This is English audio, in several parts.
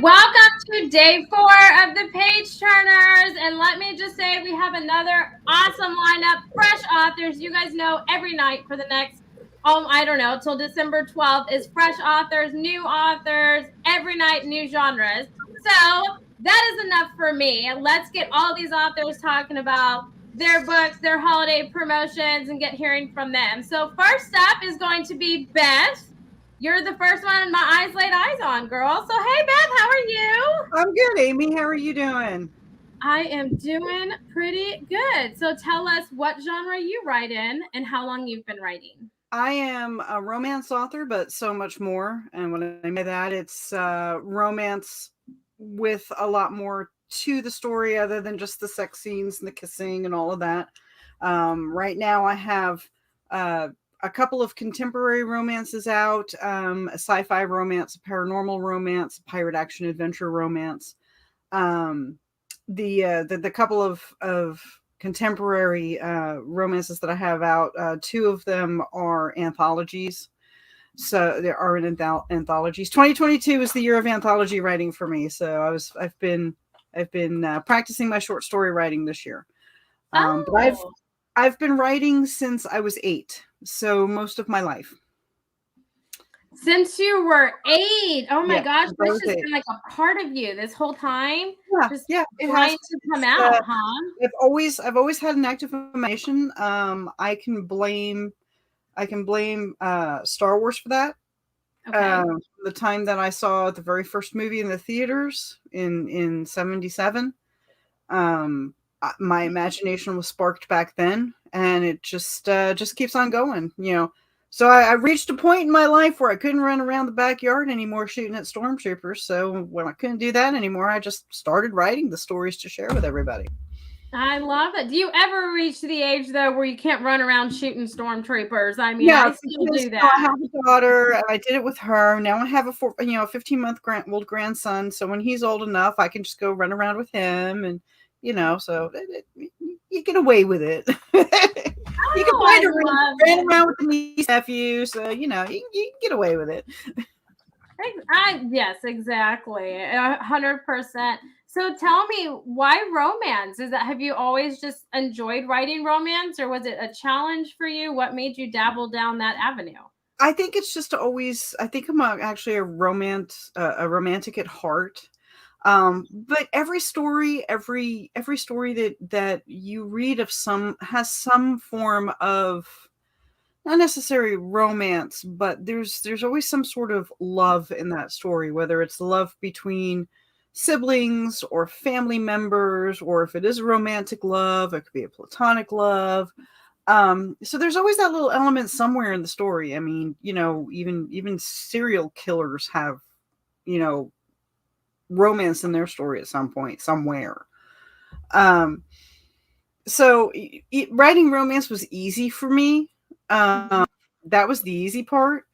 Welcome to day 4 of the Page Turners. And let me just say, we have another awesome lineup, fresh authors. You guys know every night for the next, I don't know, till December 12th is fresh authors, new authors, every night, new genres. So that is enough for me. Let's get all these authors talking about their books, their holiday promotions, and get hearing from them. So first up is going to be Beth. You're the first one my eyes laid eyes on, girl. So, hey, Beth, how are you? I'm good, Amy. How are you doing? I am doing pretty good. So, tell us what genre you write in and how long you've been writing. I am a romance author, but so much more. And what I mean by that, it's romance with a lot more to the story other than just the sex scenes and the kissing and all of that. Right now, I have a couple of contemporary romances out, a sci-fi romance, a paranormal romance, a pirate action adventure romance. Um, the couple of contemporary romances that I have out, two of them are anthologies. So there are anthologies. 2022 is the year of anthology writing for me. So I've been practicing my short story writing this year. But I've been writing since I was 8, so most of my life. Since you were 8, oh my gosh, that's just 8. been like a part of you this whole time. Yeah, it trying has to come out, huh? I've always had an active imagination. I can blame Star Wars for that. Okay. The time that I saw the very first movie in the theaters in '77. My imagination was sparked back then, and it just keeps on going, So I reached a point in my life where I couldn't run around the backyard anymore shooting at stormtroopers. So when I couldn't do that anymore, I just started writing the stories to share with everybody. I love it. Do you ever reach the age though where you can't run around shooting stormtroopers? I mean, Yeah, I still because do that. I have a daughter, and I did it with her. Now I have a 15-month old grandson. So when he's old enough, I can just go run around with him, and so you get away with it. You can run around with the niece nephew, so you can get away with it. Yes, exactly, 100%. So tell me, why romance? Have you always just enjoyed writing romance, or was it a challenge for you? What made you dabble down that avenue? I think it's just always. I think I'm actually a romantic at heart. But every story that you read of has some form of, not necessarily romance, but there's always some sort of love in that story, whether it's love between siblings or family members, or if it is a romantic love, it could be a platonic love. So there's always that little element somewhere in the story. I mean, even serial killers have, romance in their story at some point somewhere. So writing romance was easy for me. That was the easy part.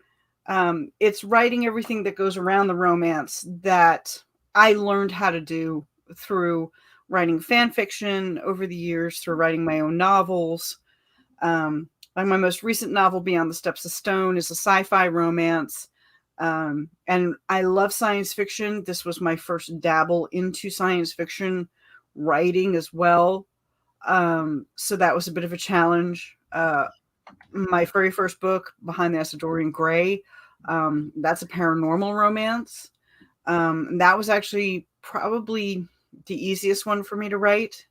It's writing everything that goes around the romance that I learned how to do through writing fan fiction over the years, through writing my own novels. Like my most recent novel, Beyond the Steps of Stone, is a sci-fi romance. And I love science fiction. This was my first dabble into science fiction writing as well. So that was a bit of a challenge. My very first book, Behind the Acidorian Gray, that's a paranormal romance. That was actually probably the easiest one for me to write.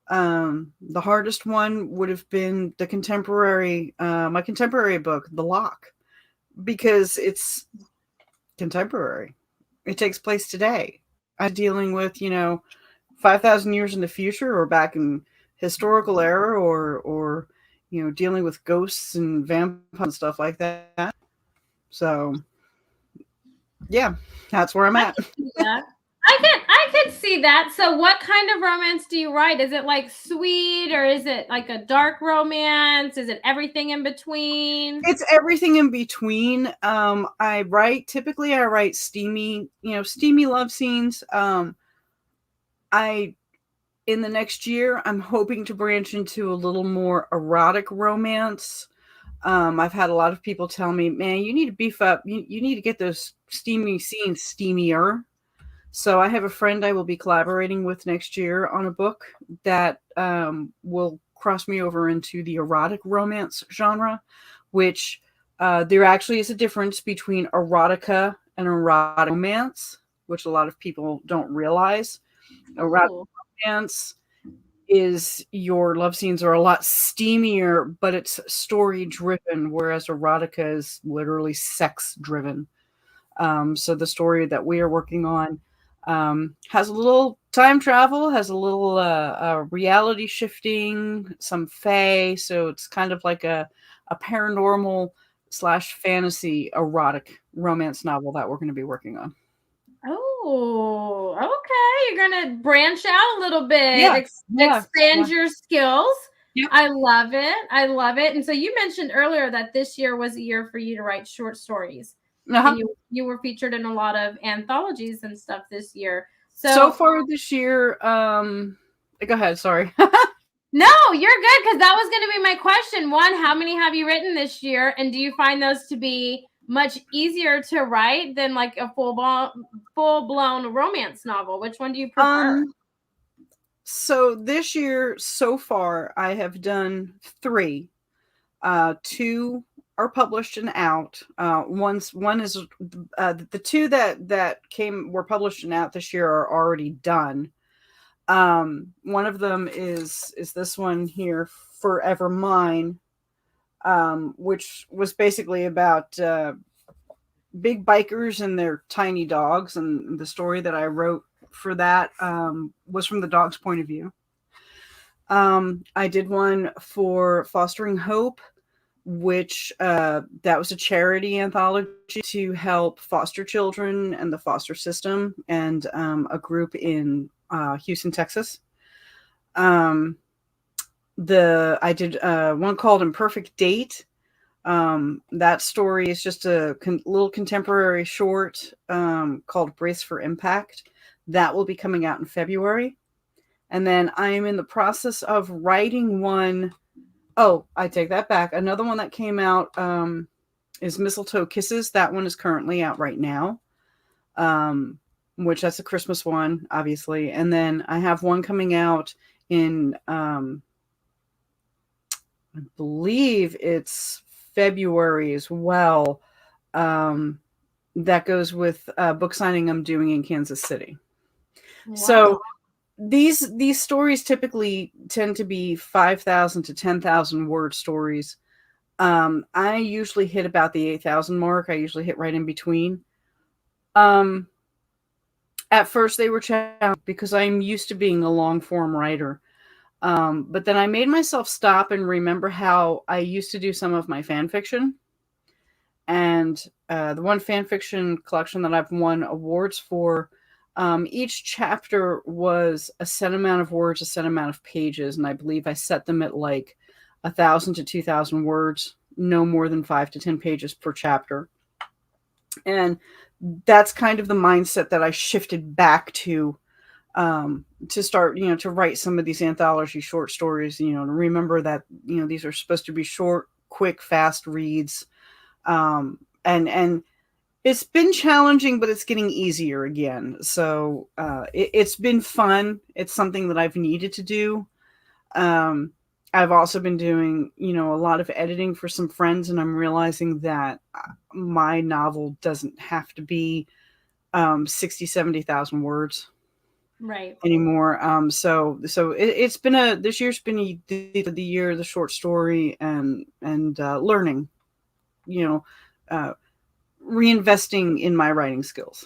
The hardest one would have been my contemporary book, The Lock, because it's contemporary. It takes place today. I'm dealing with, 5,000 years in the future, or back in historical era, or dealing with ghosts and vampires and stuff like that. So yeah, that's where I'm at. I could see that. So what kind of romance do you write? Is it like sweet, or is it like a dark romance? Is it everything in between? It's everything in between. I write steamy love scenes. In the next year, I'm hoping to branch into a little more erotic romance. I've had a lot of people tell me, man, you need to beef up. You need to get those steamy scenes steamier. So I have a friend I will be collaborating with next year on a book that will cross me over into the erotic romance genre, which there actually is a difference between erotica and erotic romance, which a lot of people don't realize. Erotic Ooh. romance is your love scenes are a lot steamier, but it's story driven, whereas erotica is literally sex driven. So the story that we are working on has a little time travel, has a little reality shifting, some fae. So it's kind of like a paranormal slash fantasy erotic romance novel that we're going to be working on. Oh, okay. You're gonna branch out a little bit, Yeah, yeah, expand yeah, your skills. yep. I love it. I love it. And so you mentioned earlier that this year was a year for you to write short stories, Uh-huh. and you were featured in a lot of anthologies and stuff this year. So So far this year, go ahead. Sorry. no, you're good because that was going to be my question. One, how many have you written this year, and do you find those to be much easier to write than like a full blown romance novel? Which one do you prefer? um, so this year so far, I have done three. Two are published and out. One is the two that came were published and out this year are already done. One of them is this one here, Forever Mine, which was basically about big bikers and their tiny dogs, and the story that I wrote for that was from the dog's point of view. I did one for Fostering Hope, which that was a charity anthology to help foster children and the foster system, and a group in Houston, Texas. Um, the I did one called Imperfect Date. That story is just a little contemporary short called Brace for Impact. That will be coming out in February. And then I am in the process of writing one. Oh, I take that back. Another one that came out is Mistletoe Kisses. That one is currently out right now, um, which that's a Christmas one, obviously. And then I have one coming out in, I believe it's February as well. Um, that goes with a book signing I'm doing in Kansas City. So Wow. these stories typically tend to be 5,000 to 10,000 word stories. I usually hit about the 8,000 mark. I usually hit right in between. Um, at first they were challenging because I'm used to being a long form writer. But then I made myself stop and remember how I used to do some of my fan fiction. And the one fan fiction collection that I've won awards for, each chapter was a set amount of words, a set amount of pages, and I believe I set them at like 1,000 to 2,000 words, no more than 5 to 10 pages per chapter. And that's kind of the mindset that I shifted back to start, to write some of these anthology short stories, to remember that, these are supposed to be short, quick, fast reads. And it's been challenging, but it's getting easier again. So it's been fun. It's something that I've needed to do. Um, I've also been doing, a lot of editing for some friends, and I'm realizing that my novel doesn't have to be 60, 70,000 words Right. anymore. So it's been this year's been the year of the short story and learning, you know, uh, reinvesting in my writing skills.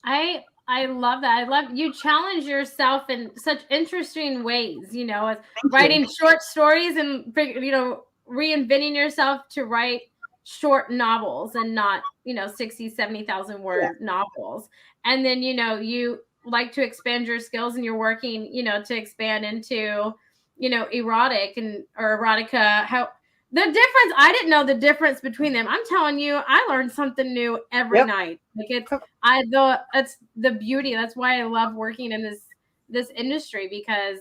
I love that. I love you challenge yourself in such interesting ways, as Thank you. writing short stories and reinventing yourself to write short novels and not, 60, 70,000 Yeah. word novels. And then, you like to expand your skills and you're working, to expand into, erotic and or erotica. How the difference, I didn't know the difference between them. I'm telling you, I learned something new every Yep. night. Like that's the beauty. That's why I love working in this industry because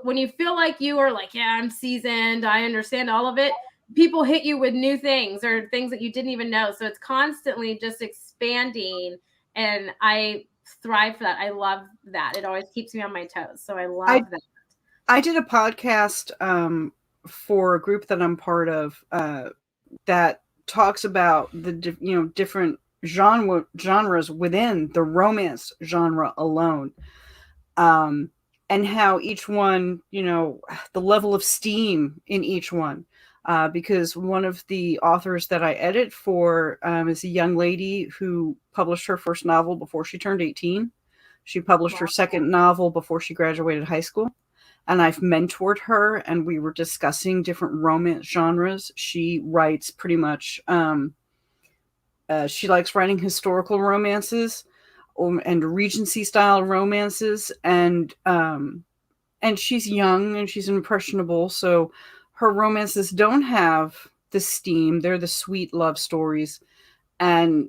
when you feel like you are like, yeah, I'm seasoned, I understand all of it, people hit you with new things or things that you didn't even know. So it's constantly just expanding and I thrive for that. I love that. It always keeps me on my toes. So I I love that. I did a podcast for a group that I'm part of that talks about the different genres within the romance genre alone, um, and how each one, the level of steam in each one. Because one of the authors that I edit for is a young lady who published her first novel before she turned 18. She published her Wow. second novel before she graduated high school, and I've mentored her, and we were discussing different romance genres. She writes pretty much, she likes writing historical romances, and Regency style romances, and she's young and she's impressionable, so her romances don't have the steam. They're the sweet love stories. And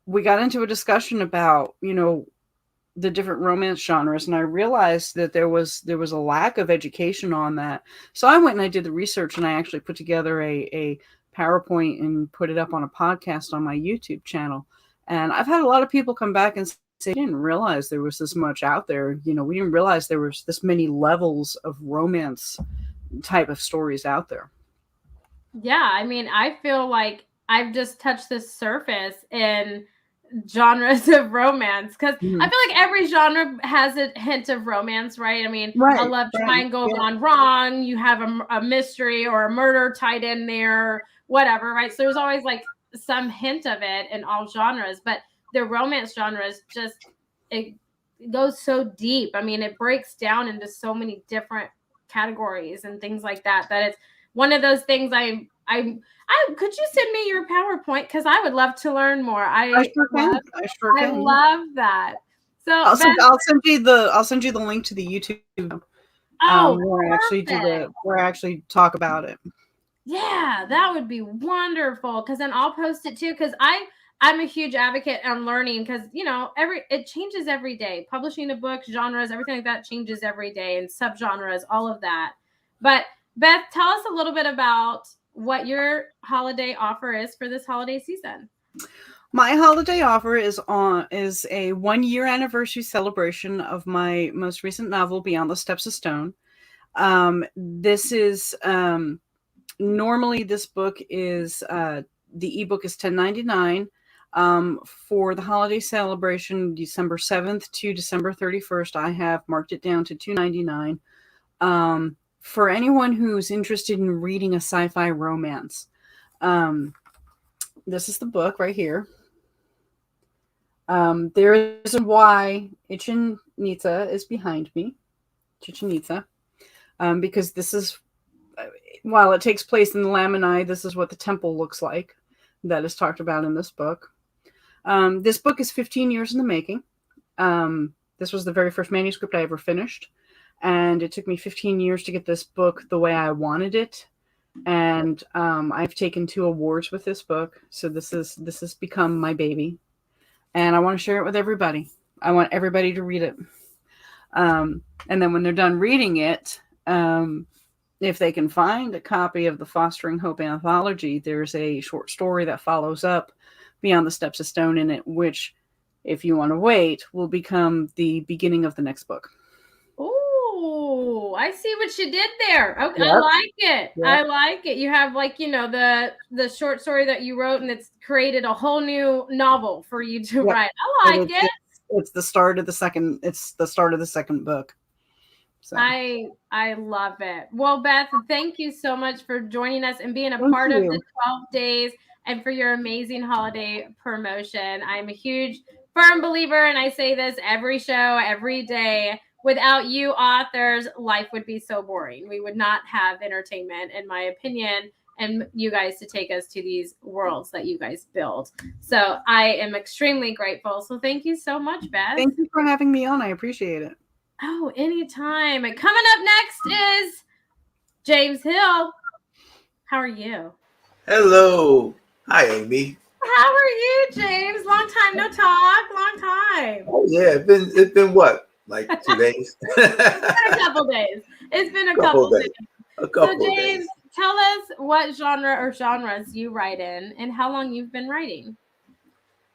we got into a discussion about the different romance genres, and I realized that there was a lack of education on that. So I went and I did the research, and I actually put together a PowerPoint and put it up on a podcast on my YouTube channel. And I've had a lot of people come back and say, "I didn't realize there was this much out there. We didn't realize there was this many levels of romance type of stories out there." Yeah, I mean, I feel like I've just touched the surface in genres of romance, because I Mhm. feel like every genre has a hint of romance, right? I mean, a Right, love right, triangle yeah. gone wrong, you have a mystery or a murder tied in there, whatever, right? So there's always like some hint of it in all genres, but the romance genres just, it goes so deep. I mean, it breaks down into so many different categories and things like that, that it's one of those things. I could you send me your PowerPoint, because I would love to learn more. I sure can. I sure I can. Yeah. love that. So I'll Beth, send I'll send you the link to the YouTube, oh, perfect. where I actually talk about it. Yeah, that would be wonderful, because then I'll post it too, because I'm a huge advocate on learning, because every it changes every day. Publishing a book, genres, everything like that changes every day, and subgenres, all of that. But Beth, tell us a little bit about what your holiday offer is for this holiday season. My holiday offer is a 1 year anniversary celebration of my most recent novel, Beyond the Steps of Stone. This is normally this book is the ebook is $10.99. For the holiday celebration, December 7th to December 31st, I have marked it down to $2.99. For anyone who's interested in reading a sci-fi romance, um, this is the book right here. There is a why Chichen Itza is behind me, Chichen Itza, because this is, while it takes place in the Lamanai, this is what the temple looks like that is talked about in this book. This book is 15 years in the making. This was the very first manuscript I ever finished, and it took me 15 years to get this book the way I wanted it. And I've taken 2 awards with this book, so this has become my baby, and I want to share it with everybody. I want everybody to read it. And then when they're done reading it, if they can find a copy of the Fostering Hope anthology, there's a short story that follows up Beyond the Steps of Stone in it, which, if you want to wait, will become the beginning of the next book. Oh, I see what you did there. Okay, I Yep. like it. Yep. I like it. You have, like, the short story that you wrote, and it's created a whole new novel for you to Yep. write. I like it. It's the start of the second. It's the start of the second book. So I love it. Well, Beth, thank you so much for joining us and being a thank part of you. the 12 days, and for your amazing holiday promotion. I'm a huge firm believer, and I say this every show, every day. Without you authors, life would be so boring. We would not have entertainment, in my opinion, and you guys to take us to these worlds that you guys build. So I am extremely grateful. So thank you so much, Beth. Thank you for having me on. I appreciate it. Oh, anytime. And coming up next is James Hill. How are you? Hello. Hi, Amy. How are you, James? Long time no talk. Long time. Oh yeah, it's been what? Like 2 days? It's been a couple days. It's been a couple days. A couple So, of James, days. tell us what genre or genres you write in, and how long you've been writing.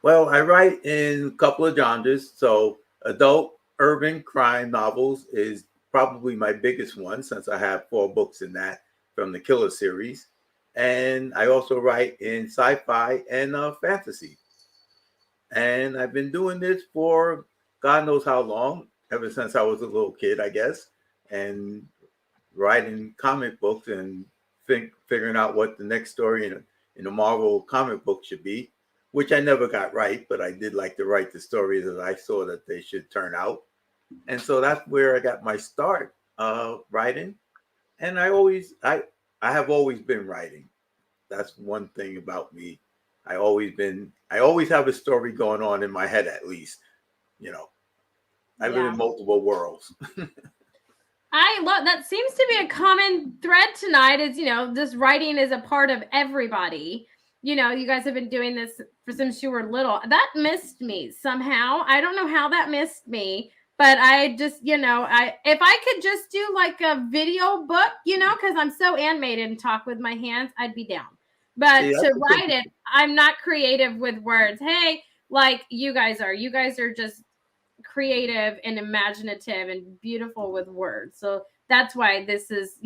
Well, I write in a couple of genres. So, adult urban crime novels is probably my biggest one since I have 4 books in that from the Killer series. And I also write in sci fi and fantasy. And I've been doing this for God knows how long, ever since I was a little kid, I guess, and writing comic books and figuring out what the next story in a Marvel comic book should be, which I never got right, but I did like to write the stories that I saw that they should turn out. And so that's where I got my start writing. And I have always been writing. That's one thing about me. I always have a story going on in my head at least. You know, I've been Yeah. in multiple worlds. I love that. Seems to be a common thread tonight is, this writing is a part of everybody. You guys have been doing this since you were little. That missed me somehow. I don't know how that missed me, but I just, if I could just do like a video book, because I'm so animated and talk with my hands, I'd be down. But See, to that's the write thing. it, I'm not creative with words. Hey, like you guys are. You guys are just creative and imaginative and beautiful with words. So that's why this is,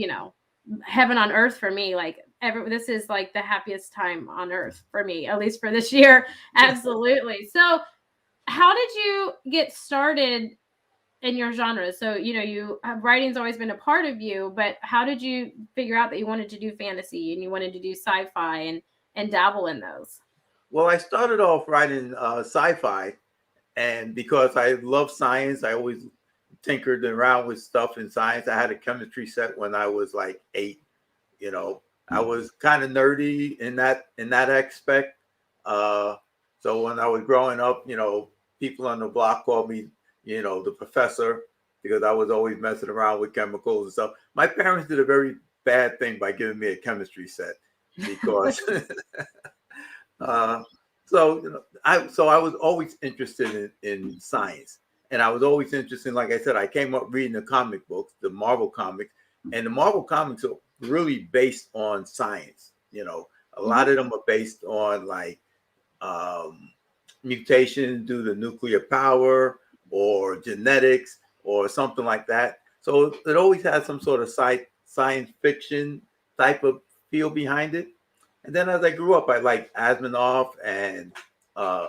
heaven on earth for me. Like this is like the happiest time on earth for me, at least for this year. Absolutely. So how did you get started in your genre? So, you have writing's always been a part of you, but how did you figure out that you wanted to do fantasy and you wanted to do sci-fi and dabble in those? Well, I started off writing sci-fi, and because I love science, I always tinkered around with stuff in science. I had a chemistry set when I was like 8. You know, I was kind of nerdy in that aspect. Uh, so when I was growing up, people on the block called me, the professor, because I was always messing around with chemicals and stuff. My parents did a very bad thing by giving me a chemistry set because uh, I was always interested in science, and I was always interested. Like I said, I came up reading the comic books, the Marvel comics, and the Marvel comics are really based on science. A lot Mhm. of them are based on like um, mutation due to nuclear power or genetics or something like that. So it always has some sort of science fiction type of feel behind it. And then as I grew up, I liked Asimov and uh,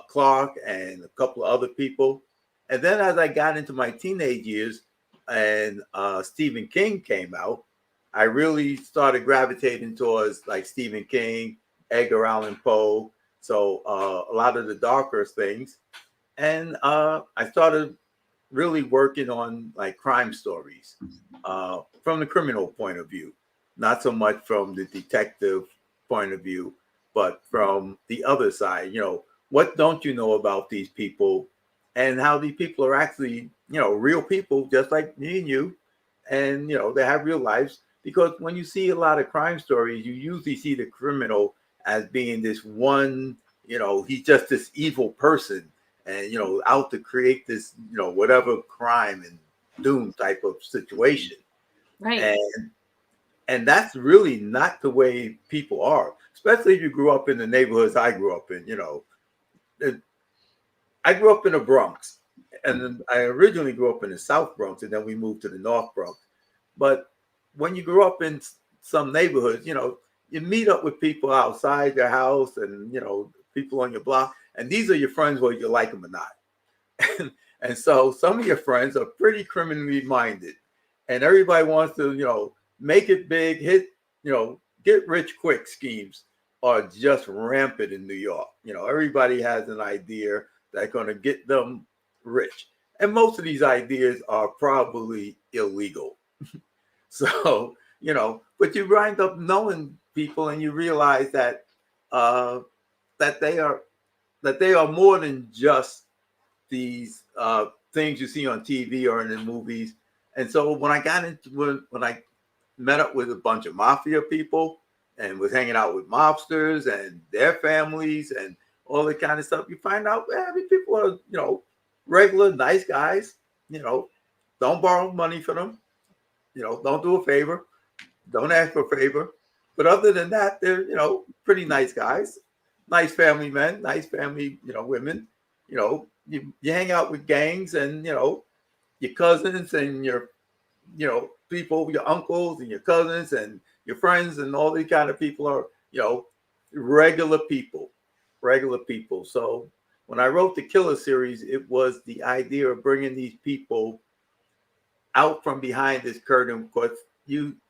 Clark and a couple of other people. And then as I got into my teenage years and Stephen King came out, I really started gravitating towards like Stephen King, Edgar Allan Poe. So a lot of the darker things. And I started really working on like crime stories from the criminal point of view, not so much from the detective point of view, but from the other side. What don't you know about these people and how these people are actually, real people just like me and you. And, they have real lives. Because when you see a lot of crime stories, you usually see the criminal as being this one, he's just this evil person and out to create this whatever crime and doom type of situation. Right. And and that's really not the way people are, especially if you grew up in the neighborhoods I grew up in. I grew up in the Bronx, and then I originally grew up in the South Bronx, and then we moved to the North Bronx. But when you grew up in some neighborhoods, you meet up with people outside your house and people on your block, and these are your friends whether you like them or not. And so some of your friends are pretty criminally minded, and everybody wants to, make it big, get rich quick schemes are just rampant in New York. Everybody has an idea that's going to get them rich. And most of these ideas are probably illegal. So, but you wind up knowing people and you realize uh, that they are that they are more than just these things you see on TV or in the movies. And so when I got into when I met up with a bunch of mafia people and was hanging out with mobsters and their families and all that kind of stuff, you find out these people are regular nice guys. You know, don't borrow money for them. Don't do a favor. Don't ask for a favor. But other than that, they're pretty nice guys. nice family men, nice family, women. You hang out with gangs and your cousins and your people, your uncles and your cousins and your friends and all these kind of people are regular people, regular people. So when I wrote the Killer series, it was the idea of bringing these people out from behind this curtain. Because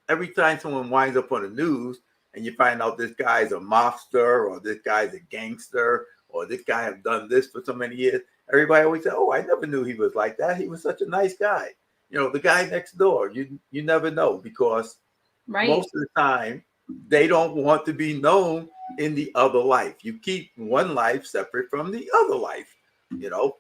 every time someone winds up on the news and you find out this guy's a mobster or this guy's a gangster or this guy have done this for so many years, everybody always say, "Oh, I never knew he was like that. He was such a nice guy." The guy next door. You never know, because most of the time they don't want to be known in the other life. You keep one life separate from the other life, you know.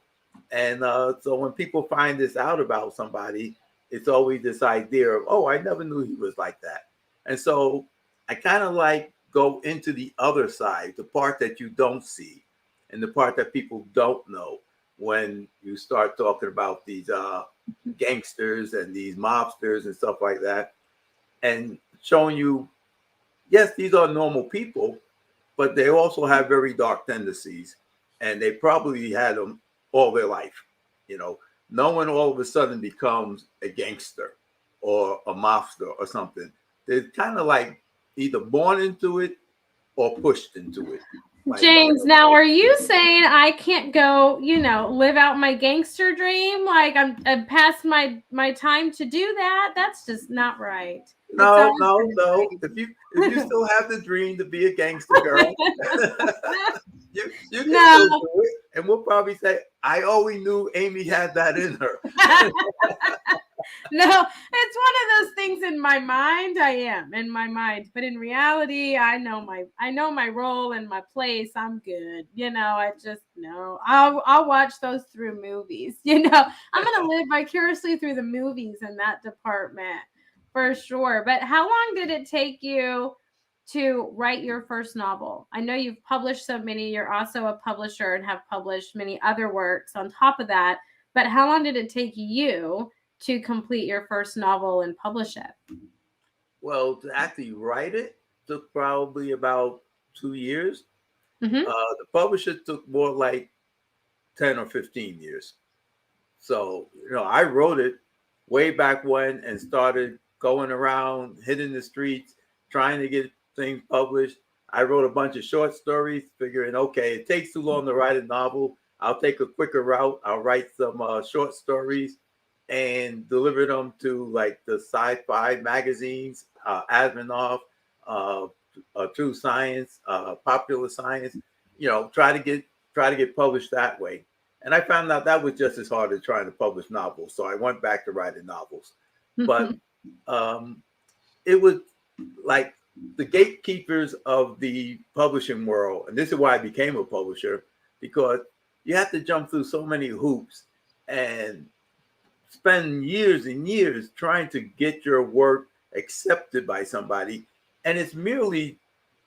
And so when people find this out about somebody, it's always this idea of, "Oh, I never knew he was like that." And so I kind of like go into the other side, the part that you don't see and the part that people don't know when you start talking about these gangsters and these mobsters and stuff like that, and showing you, yes, these are normal people, but they also have very dark tendencies, and they probably had them all their life. You know, no one all of a sudden becomes a gangster or a mobster or something. They're kind of like either born into it or pushed into it. James, now are you saying I can't go, live out my gangster dream? Like I'm past my time to do that? That's just not right. No. If you still have the dream to be a gangster girl, you can still do it. And we'll probably say, "I always knew Amy had that in her." No, it's one of those things in my mind. I am in my mind, but in reality, I know my role and my place. I'm good. I just know I'll watch those through movies. I'm gonna live vicariously through the movies in that department for sure. But how long did it take you to write your first novel? I know you've published so many. You're also a publisher and have published many other works on top of that. But how long did it take you to complete your first novel and publish it? Well, to actually write it took probably about 2 years. Mm-hmm. The publisher took more like 10 or 15 years. So, I wrote it way back when and started going around, hitting the streets, trying to get things published. I wrote a bunch of short stories, figuring, okay, it takes too long to write a novel. I'll take a quicker route. I'll write some short stories and deliver them to like the sci-fi magazines, Asimov, uh, True Science, Popular Science. Try to get published that way. And I found out that was just as hard as trying to publish novels. So I went back to writing novels. But it was like the gatekeepers of the publishing world. And this is why I became a publisher, because you have to jump through so many hoops and spend years and years trying to get your work accepted by somebody. And it's merely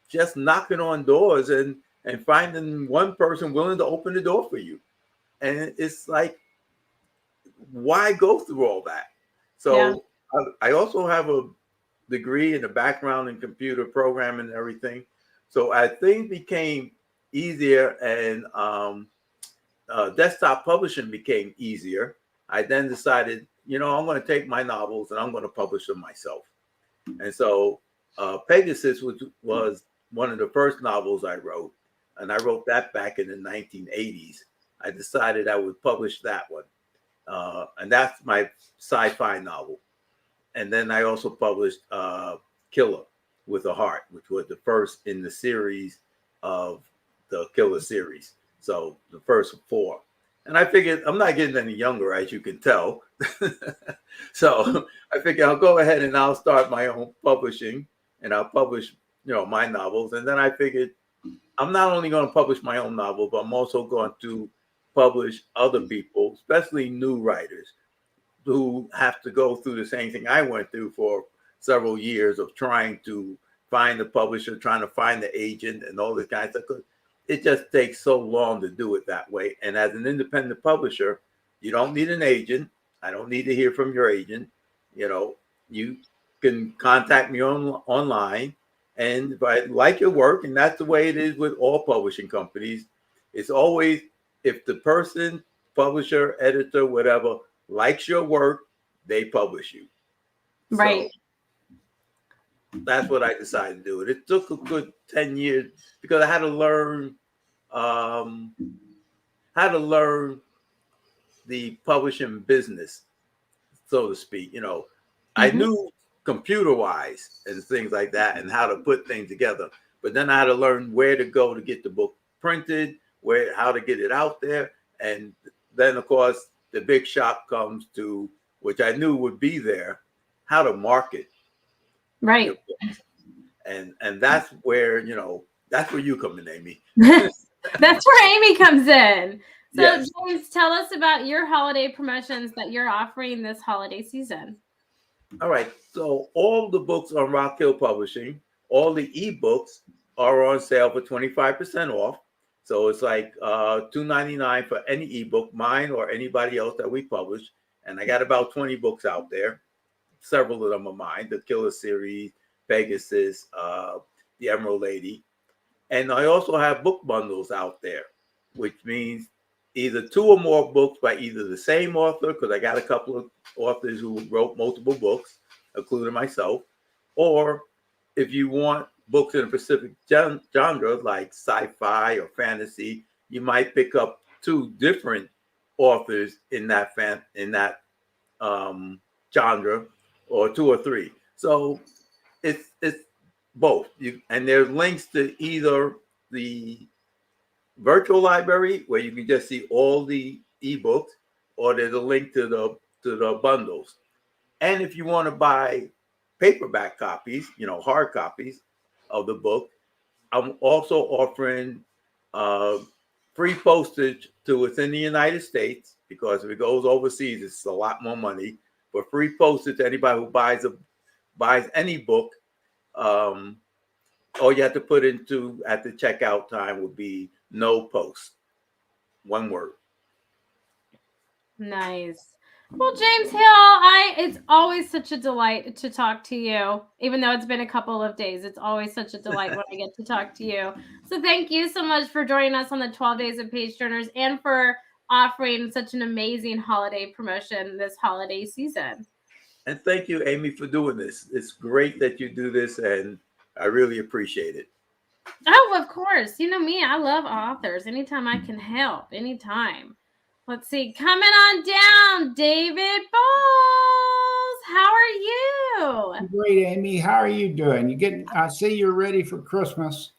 just knocking on doors and finding one person willing to open the door for you. And it's like, why go through all that? So I also have a degree and a background in computer programming and everything. So as things became easier and desktop publishing became easier, I then decided, I'm going to take my novels and I'm going to publish them myself. And so Pegasus was one of the first novels I wrote. And I wrote that back in the 1980s. I decided I would publish that one. And that's my sci-fi novel. And then I also published Killer with a Heart, which was the first in the series of the Killer series. So the first 4. And I figured I'm not getting any younger, as you can tell. So I figured I'll go ahead and I'll start my own publishing and I'll publish, my novels. And then I figured I'm not only going to publish my own novel, but I'm also going to publish other people, especially new writers who have to go through the same thing I went through for several years of trying to find the publisher, trying to find the agent and all this kind of stuff. It just takes so long to do it that way. And as an independent publisher, you don't need an agent. I don't need to hear from your agent. You can contact me online And if I like your work, and that's the way it is with all publishing companies, it's always if the person, publisher, editor, whatever, likes your work, they publish you. Right. So that's what I decided to do. It took a good 10 years because I had to learn um, the publishing business, so to speak. I Mm-hmm. knew computer wise and things like that and how to put things together. But then I had to learn where to go to get the book printed, how to get it out there. And then, of course, the big shock comes to, which I knew would be there, how to market your Right. books. And that's where you come in, Amy. That's where Amy comes in. So, Yes. James, tell us about your holiday promotions that you're offering this holiday season. All right. So all the books on Rock Hill Publishing, all the ebooks are on sale for 25% off. So it's like $2.99 for any ebook, mine or anybody else that we publish. And I got about 20 books out there. Several of them are mine: the Killer series, Pegasus, the Emerald Lady. And I also have book bundles out there, which means either 2 or more books by either the same author, because I got a couple of authors who wrote multiple books, including myself, or if you want books in a specific genre like sci-fi or fantasy, you might pick up 2 different authors in that genre, or 2 or 3. So it's both. And there's links to either the virtual library where you can just see all the ebooks, or there's a link to the bundles. And if you want to buy paperback copies, hard copies of the book, I'm also offering uh, free postage to within the United States, because if it goes overseas, it's a lot more money. But free postage to anybody who buys any book. All you have to put into at the checkout time would be no post. One word. Nice. Well, James Hill, it's always such a delight to talk to you, even though it's been a couple of days. It's always such a delight when I get to talk to you. So thank you so much for joining us on the 12 Days of Page Turners and for offering such an amazing holiday promotion this holiday season. And thank you, Amy, for doing this. It's great that you do this, and I really appreciate it. Oh, of course. You know me, I love authors. Anytime I can help, anytime. Let's see. Coming on down, David Bowles. How are you? Great, Amy. How are you doing? I see you're ready for Christmas.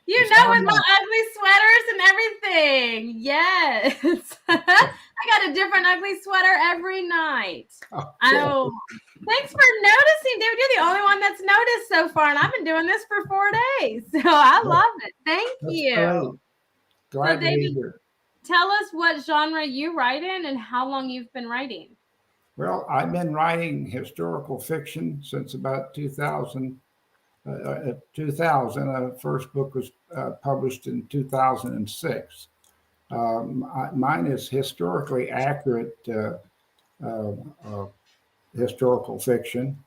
You It's know, with almost- my ugly sweaters and everything. Yes. I got a different ugly sweater every night. Oh, thanks for noticing, David. You're the only one that's noticed so far, and I've been doing this for 4 days. So I love it. Thank you. Great. Glad to David, be here. tell us what genre you write in and how long you've been writing. Well, I've been writing historical fiction since about 2000. 2000. The first book was published in 2006. Mine is historically accurate historical fiction,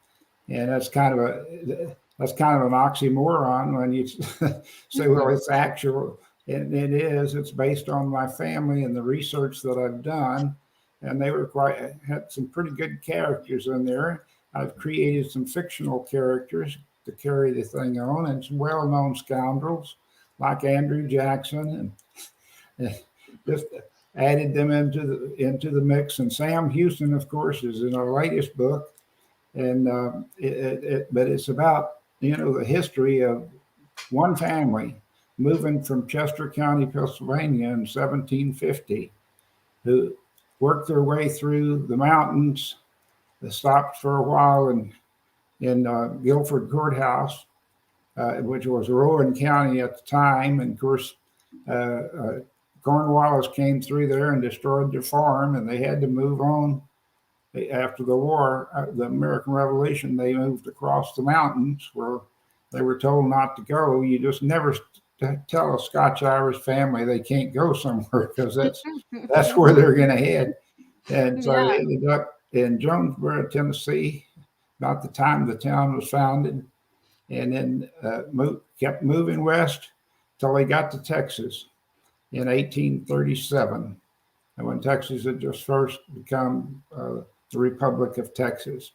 and that's kind of an oxymoron when you say, well, it's actual. And it is. It's based on my family and the research that I've done, and they had some pretty good characters in there. I've created some fictional characters to carry the thing on, and some well-known scoundrels like Andrew Jackson, and just added them into the mix. And Sam Houston, of course, is in our latest book, and but it's about the history of one family moving from Chester County, Pennsylvania, in 1750, who worked their way through the mountains. They stopped for a while in Guilford Courthouse, which was Rowan County at the time. And of course, Cornwallis came through there and destroyed their farm, and they had to move on. After the war, the American Revolution, they moved across the mountains where they were told not to go. You just never tell a Scotch-Irish family they can't go somewhere, because that's where they're going to head. And so they ended up in Jonesboro, Tennessee, about the time the town was founded. and then kept moving west till they got to Texas in 1837, and when Texas had just first become the Republic of Texas.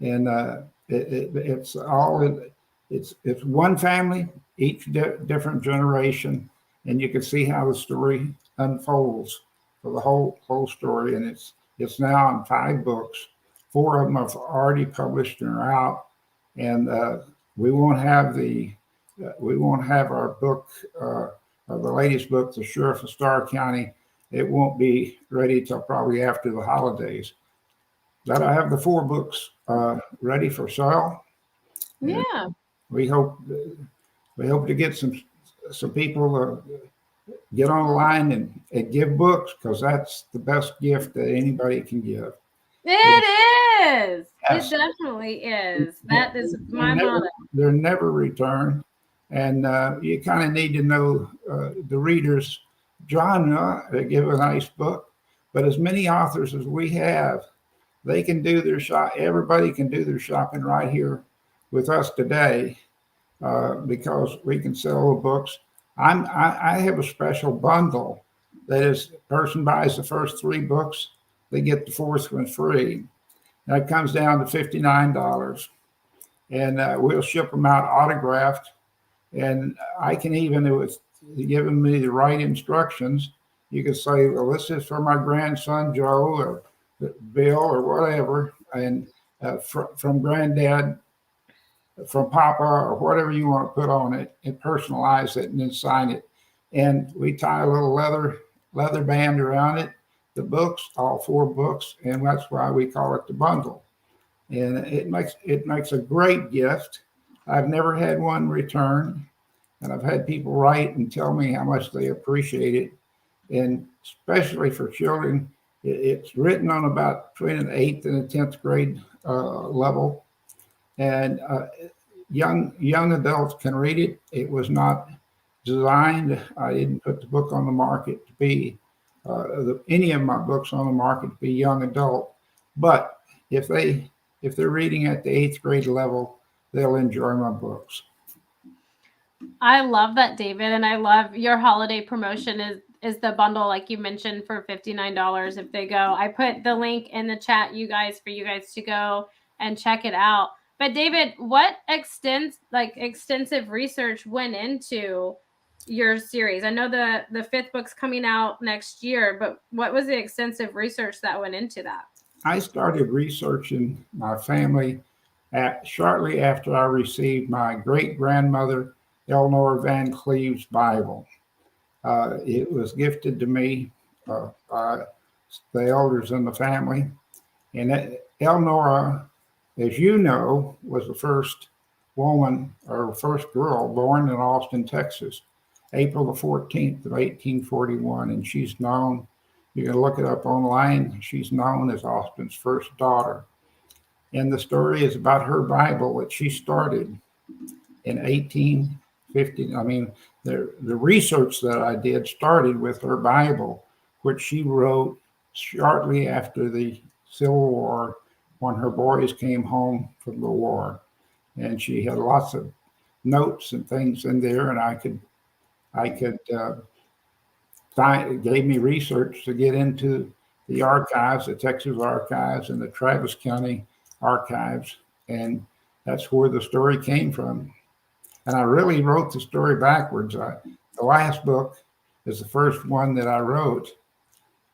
And it's one family, each different generation, and you can see how the story unfolds for the whole story. And it's now in 5 books. 4 of them have already published and are out. And we won't have our book, the latest book, The Sheriff of Starr County. It won't be ready till probably after the holidays. That I have the 4 books ready for sale. Yeah. And we hope to get some people to get on the line and give books, because that's the best gift that anybody can give. It is. Yes. It definitely is. That is my motto. They're never returned, and you kind of need to know the reader's genre to give a nice book. But as many authors as we have, they can do their shop. Everybody can do their shopping right here with us today, because we can sell the books. I have a special bundle that is, person buys the first 3 books, they get the 4th one free. That comes down to $59, and we'll ship them out autographed. And I can even, if it's giving me the right instructions, you can say, well, this is for my grandson Joe or Bill or whatever, and from Granddad, from Papa, or whatever you want to put on it, and personalize it and then sign it. And we tie a little leather band around it, the books, all 4 books, and that's why we call it the bundle. And it makes a great gift. I've never had one return, and I've had people write and tell me how much they appreciate it. And especially for children, it's written on about between an 8th and a 10th grade level, and young adults can read it. It was not designed. I didn't put the book on the market to be any of my books on the market to be young adult. But if they're reading at the 8th grade level, they'll enjoy my books. I love that, David, and I love your holiday promotion is the bundle, like you mentioned, for $59 if they go. I put the link in the chat, for you guys to go and check it out. But David, what extensive research went into your series? I know the 5th book's coming out next year, but what was the extensive research that went into that? I started researching my family shortly after I received my great grandmother Eleanor Van Cleve's Bible. It was gifted to me by the elders in the family. And Eleanor, as you know, was the first woman or first girl born in Austin, Texas, April the 14th of 1841. And she's known, you can look it up online, she's known as Austin's first daughter. And the story is about her Bible that she started in 1850. I mean, the research that I did started with her Bible, which she wrote shortly after the Civil War, when her boys came home from the war. And she had lots of notes and things in there, and I could it gave me research to get into the archives, the Texas archives and the Travis County archives, and that's where the story came from. And I really wrote the story backwards. The last book is the first one that I wrote,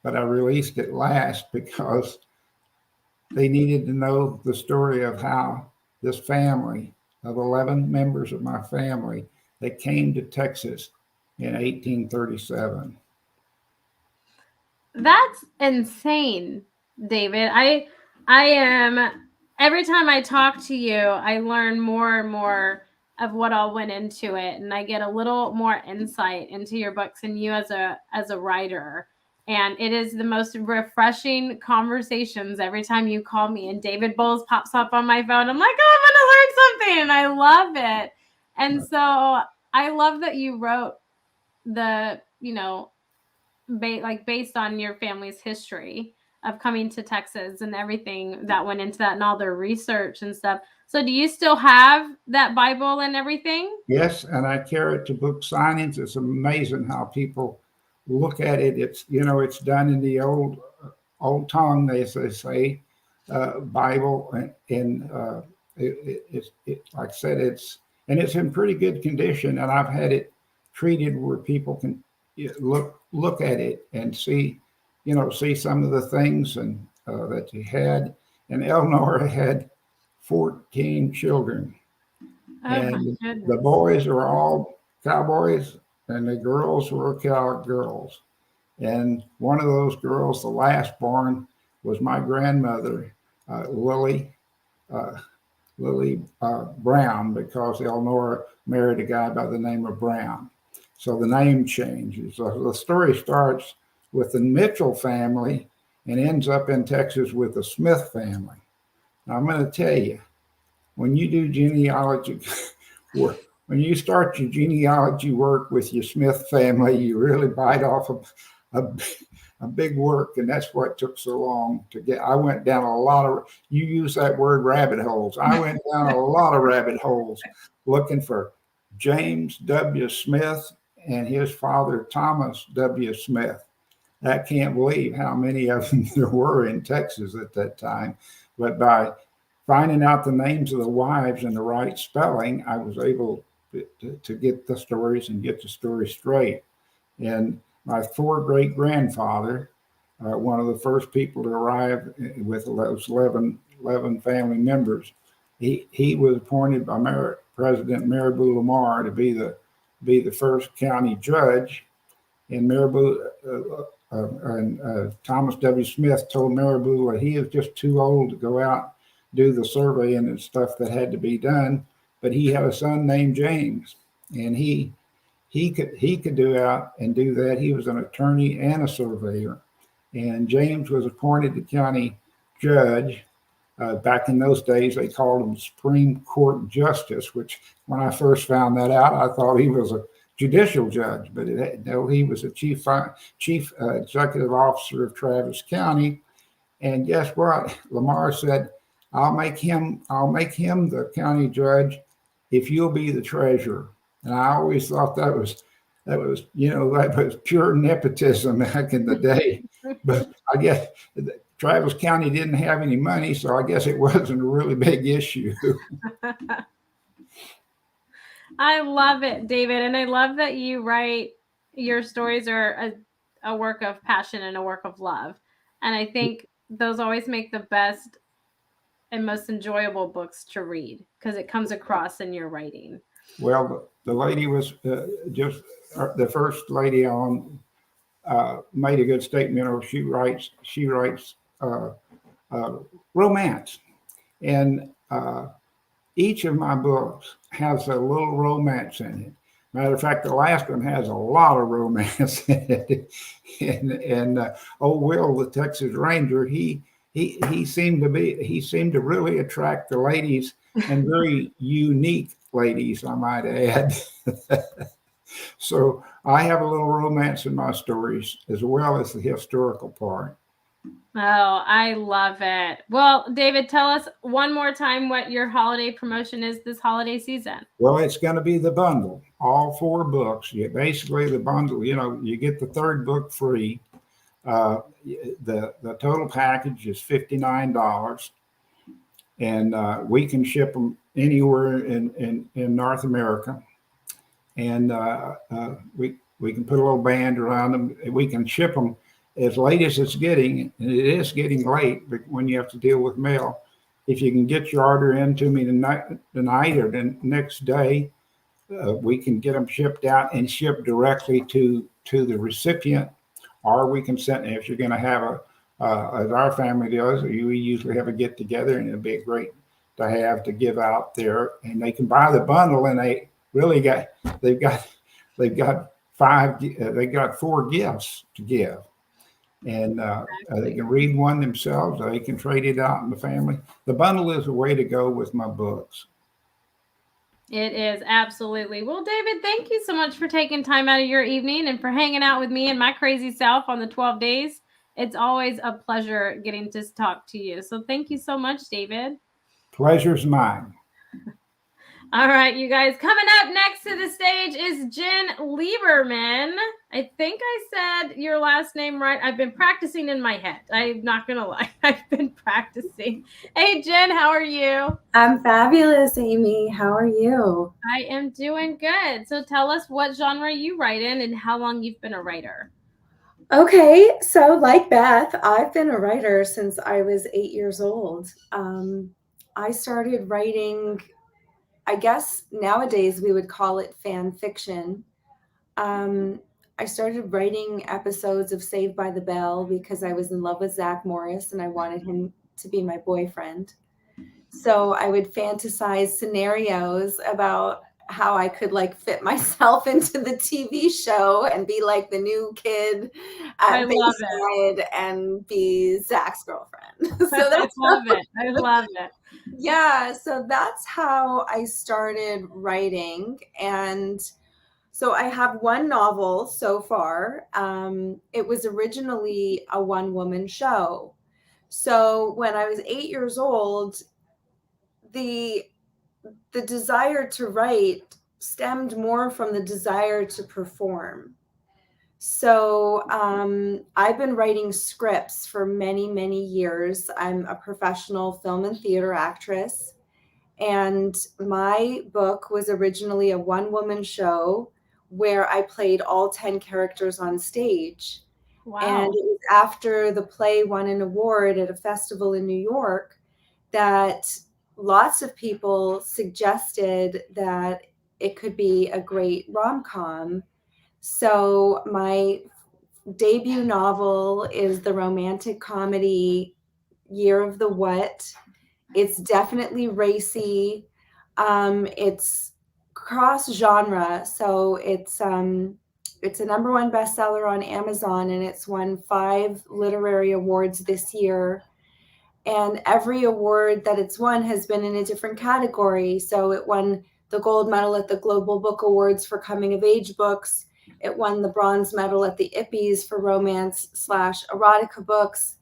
but I released it last because they needed to know the story of how this family of 11 members of my family that came to Texas in 1837. That's insane, David. I am, every time I talk to you, I learn more and more of what all went into it, and I get a little more insight into your books and you as a writer. And it is the most refreshing conversations every time you call me and David Bowles pops up on my phone. I'm like, oh, I'm gonna learn something, and I love it. And so I love that you wrote the, based on your family's history. of coming to Texas and everything that went into that and all their research and stuff. So do you still have that Bible and everything? Yes, and I carry it to book signings. It's amazing how people look at it. It's, you know, it's done in the old tongue, as they say, Bible, and like I said, it's in pretty good condition, and I've had it treated where people can look at it and see, you know, see some of the things and that he had. And Eleanor had 14 children, Oh my and the goodness. boys are all cowboys, and the girls were cowgirls. And one of those girls, the last born, was my grandmother, Lily. Uh, Brown, because Eleanor married a guy by the name of Brown. So the name changes. So the story starts with the Mitchell family and ends up in Texas with the Smith family. Now, I'm going to tell you, when you do genealogy work, when you start your genealogy work with your Smith family, you really bite off a, a big work, and that's what took so long to get. I went down a lot of, you use that word, rabbit holes. I went down a lot of rabbit holes looking for James W. Smith and his father, Thomas W. Smith. I can't believe how many of them there were in Texas at that time. But by finding out the names of the wives and the right spelling, I was able to get the stories and get the story straight. And my four great grandfather, one of the first people to arrive with those 11 family members, he was appointed by President Marabou Lamar to be the first county judge. And Marabou and Thomas W. Smith told Marabou that he was just too old to go out do the surveying and stuff that had to be done, but he had a son named James, and he could do out and do that. He was an attorney and a surveyor, and James was appointed the county judge. Back in those days, they called him Supreme Court Justice, which when I first found that out, I thought he was a judicial judge, but no, he was a chief executive officer of Travis County. And guess what? Lamar said, I'll make him the county judge if you'll be the treasurer. And I always thought that was, you know, that was pure nepotism back in the day. But I guess Travis County didn't have any money, so I guess it wasn't a really big issue. I love it, David. And I love that you write, your stories are a work of passion and a work of love. And I think those always make the best and most enjoyable books to read because it comes across in your writing. Well, the lady was just the first lady on made a good statement. You know, she writes romance, and each of my books has a little romance in it. Matter of fact, the last one has a lot of romance in it. And old Will, the Texas Ranger, he seemed to really attract the ladies, and very unique ladies, I might add. So I have a little romance in my stories as well as the historical part. Oh, I love it. Well, David, tell us one more time what your holiday promotion is this holiday season. Well, it's going to be the bundle, all 4 books. Basically the bundle, you know, you get the 3rd book free. The total package is $59, and we can ship them anywhere in North America. And we can put a little band around them. We can ship them as late as it's getting, and it is getting late, but when you have to deal with mail, if you can get your order in to me tonight or the next day, we can get them shipped out and shipped directly to the recipient, or we can send, if you're going to have as our family does, we usually have a get together, and it'd be great to have to give out there, and they can buy the bundle, and they really they've got 4 gifts to give. And they can read one themselves, or they can trade it out in the family. The bundle is the way to go with my books. It is, absolutely. Well, David, thank you so much for taking time out of your evening and for hanging out with me and my crazy self on the 12 days. It's always a pleasure getting to talk to you. So thank you so much, David. Pleasure's mine. All right, you guys. Coming up next to the stage is Jen Lieberman. I think I said your last name right. I've been practicing in my head. I'm not going to lie. I've been practicing. Hey, Jen, how are you? I'm fabulous, Amy. How are you? I am doing good. So tell us what genre you write in and how long you've been a writer. Okay, so like Beth, I've been a writer since I was 8 years old. I started writing, I guess nowadays we would call it fan fiction. I started writing episodes of Saved by the Bell because I was in love with Zach Morris and I wanted him to be my boyfriend. So I would fantasize scenarios about how I could like fit myself into the TV show and be like the new kid I at love Bayside and be Zach's girlfriend. So I that's love it. I love it. yeah, so that's how I started writing. And so I have one novel so far. It was originally a one-woman show. So when I was 8 years old, the desire to write stemmed more from the desire to perform. So I've been writing scripts for many, many years. I'm a professional film and theater actress. And my book was originally a one-woman show where I played all 10 characters on stage. Wow. And it was after the play won an award at a festival in New York that lots of people suggested that it could be a great rom-com. So my debut novel is the romantic comedy Year of the What. It's definitely racy. It's cross genre, so it's a number one bestseller on Amazon, and it's won 5 literary awards this year. And every award that it's won has been in a different category. So it won the gold medal at the Global Book Awards for coming of age books. It won the bronze medal at the Ippies for romance/erotica books.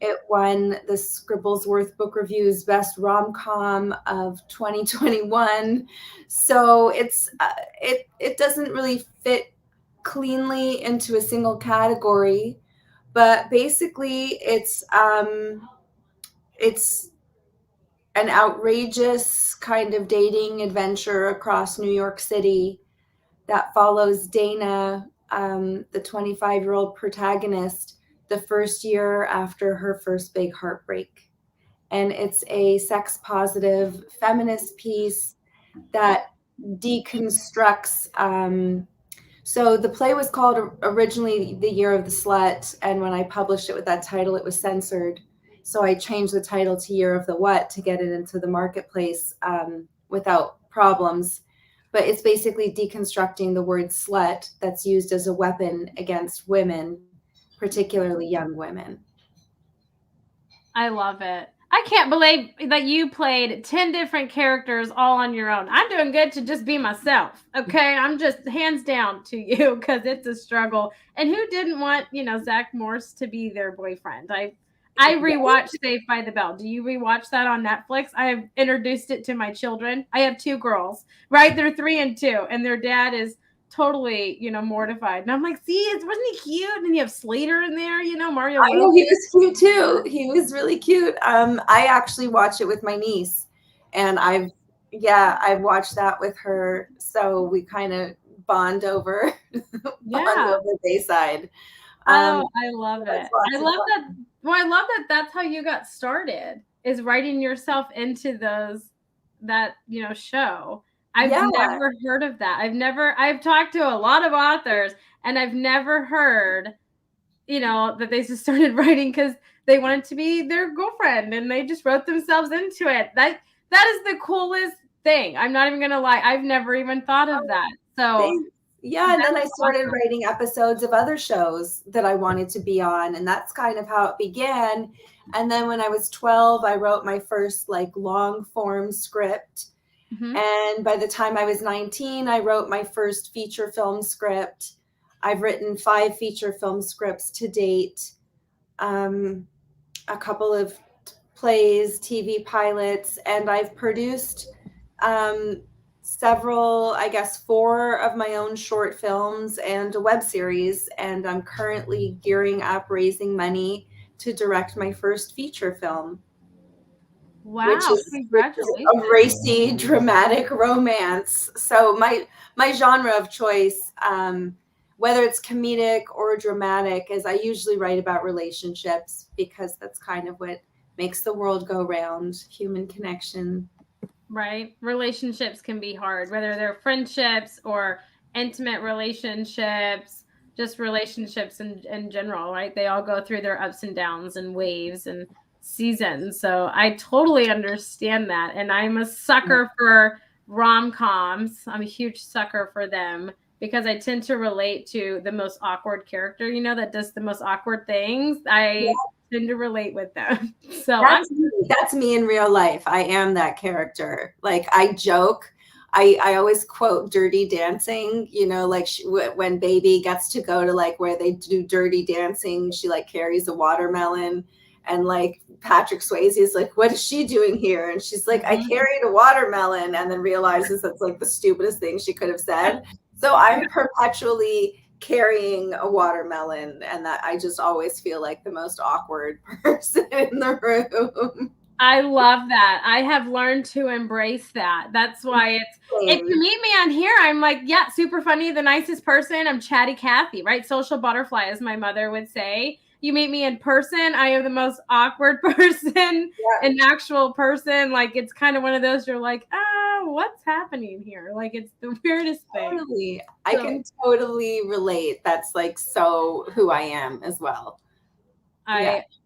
It won the Scribblesworth Book Review's Best Rom-Com of 2021. So it doesn't really fit cleanly into a single category, but basically it's an outrageous kind of dating adventure across New York City that follows Dana, the 25-year-old protagonist, the first year after her first big heartbreak. And it's a sex positive feminist piece that deconstructs. So the play was called originally The Year of the Slut. And when I published it with that title, it was censored. So I changed the title to Year of the What to get it into the marketplace without problems. But it's basically deconstructing the word slut that's used as a weapon against women, particularly young women. I love it. I can't believe that you played 10 different characters all on your own. I'm doing good to just be myself. Okay. I'm just hands down to you because it's a struggle. And who didn't want, Zach Morse to be their boyfriend? I rewatched Saved by the Bell. Do you rewatch that on Netflix? I have introduced it to my children. I have 2 girls, right? They're 3 and 2, and their dad is totally, mortified. And I'm like, see, wasn't he cute? And you have Slater in there, Mario. I know, he was cute too. He was really cute. I actually watched it with my niece, and I've watched that with her. So we kind of bond over Bayside. I love it. I love that. Well, I love that that's how you got started, is writing yourself into that show. I've never heard of that. I've talked to a lot of authors, and I've never heard, that they just started writing because they wanted to be their girlfriend and they just wrote themselves into it. That is the coolest thing. I'm not even going to lie. I've never even thought of that. So and then I started writing episodes of other shows that I wanted to be on, and that's kind of how it began. And then when I was 12, I wrote my first long form script. Mm-hmm. And by the time I was 19, I wrote my first feature film script. I've written 5 feature film scripts to date. a couple of plays, TV pilots, and I've produced several, I guess 4 of my own short films and a web series. And I'm currently gearing up, raising money to direct my first feature film. Which Wow, is congratulations. a racy, dramatic romance. So my genre of choice, whether it's comedic or dramatic, is I usually write about relationships, because that's kind of what makes the world go round, human connection. Right? Relationships can be hard, whether they're friendships or intimate relationships, just relationships in general, right? They all go through their ups and downs and waves and seasons. So I totally understand that. And I'm a sucker for rom-coms. I'm a huge sucker for them because I tend to relate to the most awkward character, that does the most awkward things. I tend to relate with them. So that's me in real life. I am that character. Like, I joke. I always quote Dirty Dancing, like when Baby gets to go to like where they do dirty dancing, she like carries a watermelon, and like Patrick Swayze is like, what is she doing here? And she's like, I carried a watermelon, and then realizes that's like the stupidest thing she could have said. So I'm perpetually carrying a watermelon, and that I just always feel like the most awkward person in the room. I love that. I have learned to embrace that. That's why if you meet me on here, I'm like, yeah, super funny, the nicest person. I'm chatty Cathy, right? Social butterfly, as my mother would say. You meet me in person, I am the most awkward person, an actual person. Like, it's kind of one of those, you're like, what's happening here? Like, it's the weirdest thing. Totally. I can totally relate. That's like so who I am as well.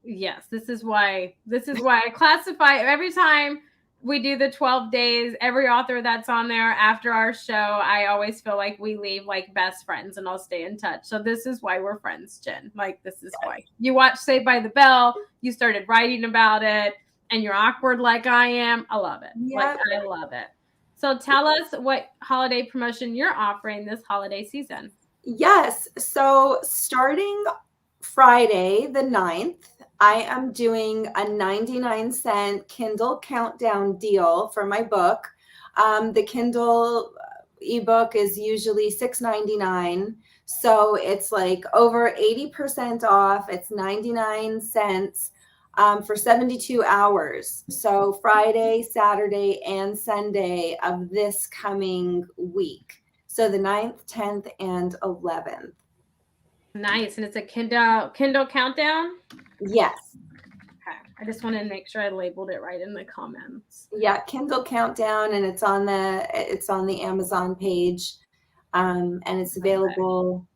Yes, this is why I classify every time we do the 12 days, every author that's on there after our show, I always feel like we leave like best friends, and I'll stay in touch. So this is why we're friends, Jen. Like, this is why you watch Saved by the Bell, you started writing about it, and you're awkward like I am. I love it. Like, I love it. So tell us what holiday promotion you're offering this holiday season. Yes. So starting Friday the 9th, I am doing a 99-cent Kindle countdown deal for my book. The Kindle ebook is usually $6.99. So it's like over 80% off. It's 99 cents for 72 hours. So Friday, Saturday, and Sunday of this coming week. So the 9th, 10th, and 11th. Nice. And it's a Kindle countdown? Yes. Okay. I just want to make sure I labeled it right in the comments. Yeah, Kindle countdown, and it's on the Amazon page. And it's available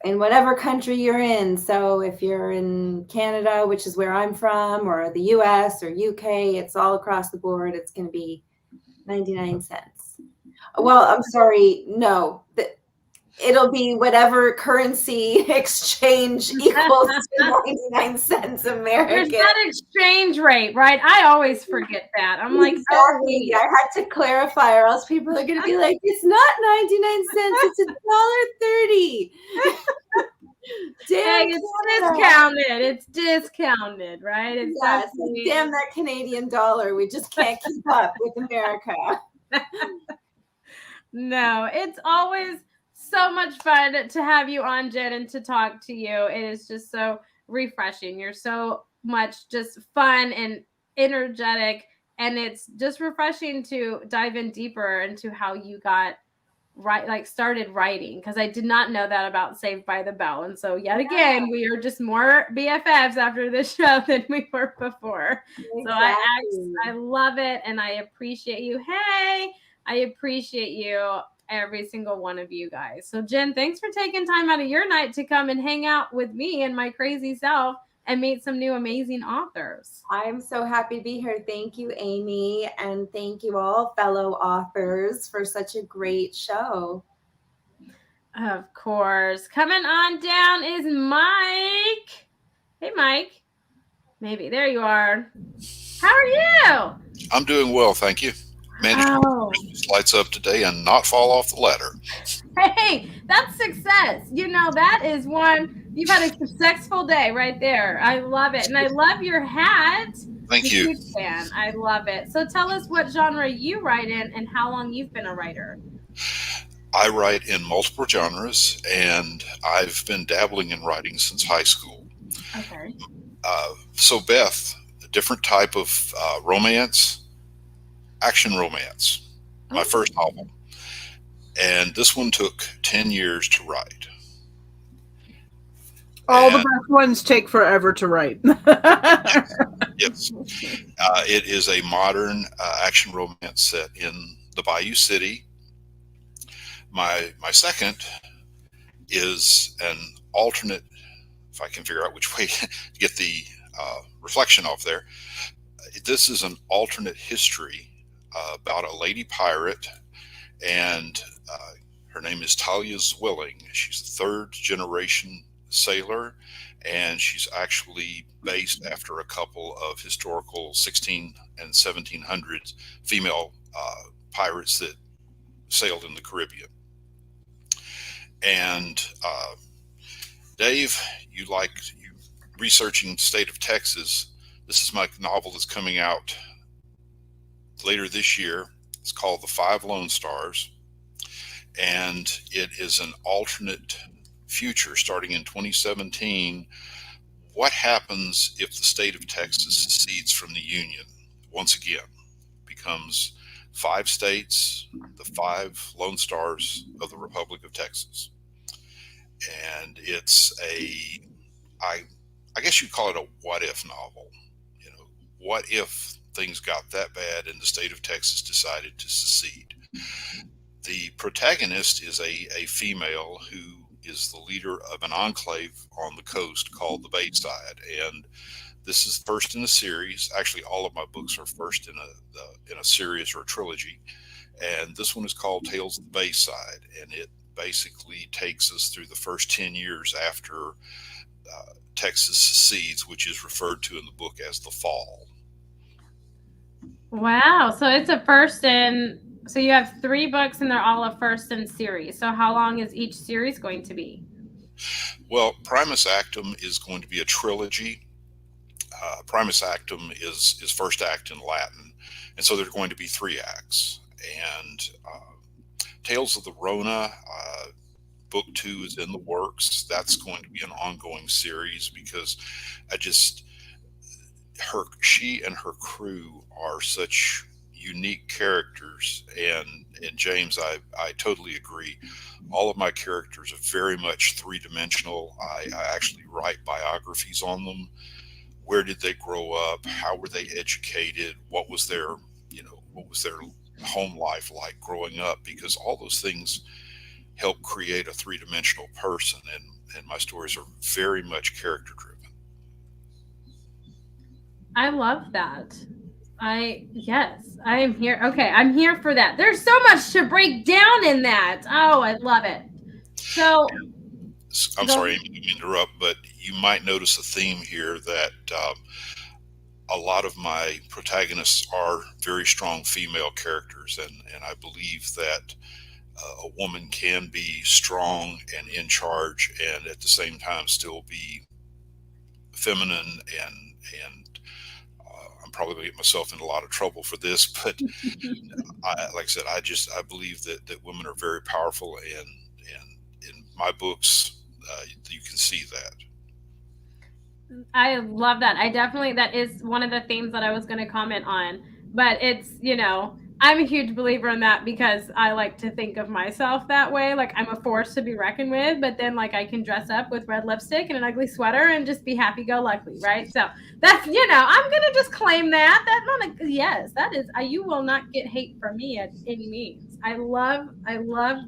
in whatever country you're in. So if you're in Canada, which is where I'm from, or the US or UK, it's all across the board. It's going to be 99 cents. Well, I'm sorry. No, it'll be whatever currency exchange equals to 99 cents American. There's that exchange rate, right? I always forget that. I'm like, exactly. I had to clarify, or else people are going to be like, it's not 99 cents, it's $1.30. Damn, it's discounted. It's discounted, right? It's damn that Canadian dollar. We just can't keep up with America. No, it's always so much fun to have you on, Jen, and to talk to you. It is just so refreshing. You're so much just fun and energetic, and it's just refreshing to dive in deeper into how you got started writing, because I did not know that about Saved by the Bell. And so yet again, we are just more BFFs after this show than we were before. Exactly. So I love it, and I appreciate you. Hey, I appreciate you, every single one of you guys. So Jen, thanks for taking time out of your night to come and hang out with me and my crazy self and meet some new amazing authors. I'm so happy to be here. Thank you, Amy. And thank you all, fellow authors, for such a great show. Of course. Coming on down is Mike. Hey, Mike. Maybe. There you are. How are you? I'm doing well, thank you. Managed to keep Christmas lights up today and not fall off the ladder. Hey, that's success. That is one You've had a successful day right there. I love it. And I love your hat. I'm a Thank you. huge fan. I love it. So tell us what genre you write in and how long you've been a writer. I write in multiple genres, and I've been dabbling in writing since high school. Okay. So, Beth, a different type of romance, action romance, my first novel. And this one took 10 years to write. All the And best ones take forever to write. yes, it is a modern action romance set in the Bayou City. My second is an alternate, if I can figure out which way to get the reflection off there. This is an alternate history about a lady pirate, and her name is Talia Zwilling. She's a third generation sailor, and she's actually based after a couple of historical 16 and 1700s female pirates that sailed in the Caribbean. And Dave, you researching the state of Texas. This is my novel that's coming out later this year. It's called The Five Lone Stars, and it is an alternate future starting in 2017. What happens if the state of Texas secedes from the Union once again? Becomes 5 states, the 5 Lone Stars of the Republic of Texas. And it's I guess you'd call it a what if novel. You know, what if things got that bad and the state of Texas decided to secede? The protagonist is a female who is the leader of an enclave on the coast called the Bayside, and this is first in a series. Actually, all of my books are first in a series or a trilogy, and this one is called Tales of the Bayside, and it basically takes us through the first 10 years after Texas secedes, which is referred to in the book as the Fall. Wow. So it's a first in, so you have 3 books and they're all a first in series. So how long is each series going to be? Well, Primus Actum is going to be a trilogy. Primus Actum is first act in Latin, and so there are going to be 3 acts. And Tales of the Rona, book 2 is in the works. That's going to be an ongoing series because she and her crew are such unique characters. And James, I totally agree. All of my characters are very much 3-dimensional. I actually write biographies on them. Where did they grow up? How were they educated? What was their home life like growing up? Because all those things help create a 3-dimensional person, and my stories are very much character driven. I love that. Yes, I am here. Okay, I'm here for that. There's so much to break down in that. Oh, I love it. So I'm sorry to interrupt, but you might notice a theme here that a lot of my protagonists are very strong female characters, and I believe that a woman can be strong and in charge, and at the same time still be feminine. And I'm probably going to get myself in a lot of trouble for this, but like I said, I believe that women are very powerful, and in my books, you can see that. I love that. That is one of the themes that I was going to comment on. But it's, I'm a huge believer in that because I like to think of myself that way. Like I'm a force to be reckoned with, but then like I can dress up with red lipstick and an ugly sweater and just be happy go lucky, right? So that's, I'm going to just claim that. Yes, that is, you will not get hate from me at any means. I love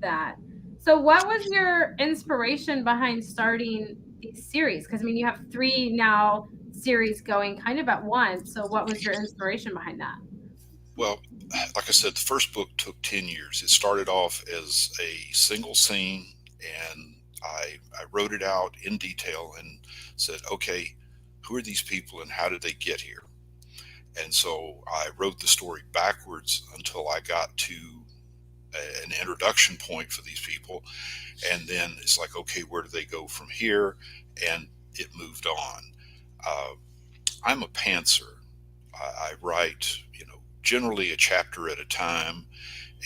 that. So what was your inspiration behind starting these series? Because I mean, you have 3 now series going kind of at once. So what was your inspiration behind that? Well, like I said, the first book took 10 years. It started off as a single scene, and I wrote it out in detail and said, okay, who are these people and how did they get here? And so I wrote the story backwards until I got to an introduction point for these people. And then it's like, okay, where do they go from here? And it moved on. I'm a pantser. I write, generally a chapter at a time,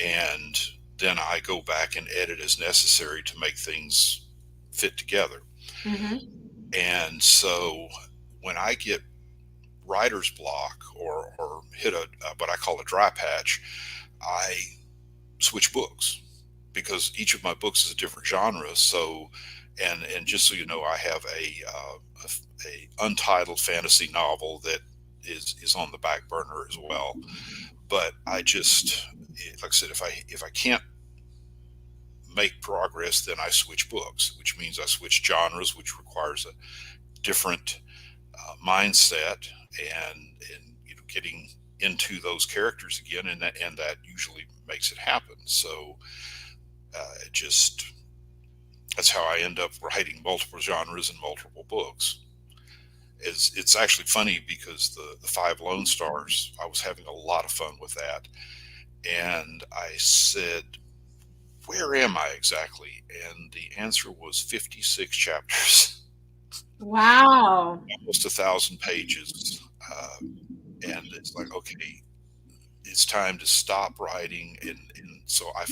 and then I go back and edit as necessary to make things fit together. Mm-hmm. And so when I get writer's block or hit a what I call a dry patch, I switch books because each of my books is a different genre. So, and just so you know, I have a untitled fantasy novel that is on the back burner as well. But I just, like I said, if I can't make progress, then I switch books, which means I switch genres, which requires a different mindset and getting into those characters again, and that usually makes it happen. So it just that's how I end up writing multiple genres and multiple books. It's actually funny because the Five Lone Stars, I was having a lot of fun with that, and I said, where am I exactly? And the answer was 56 chapters. Wow. Almost 1,000 pages. And it's like, okay, it's time to stop writing. And so I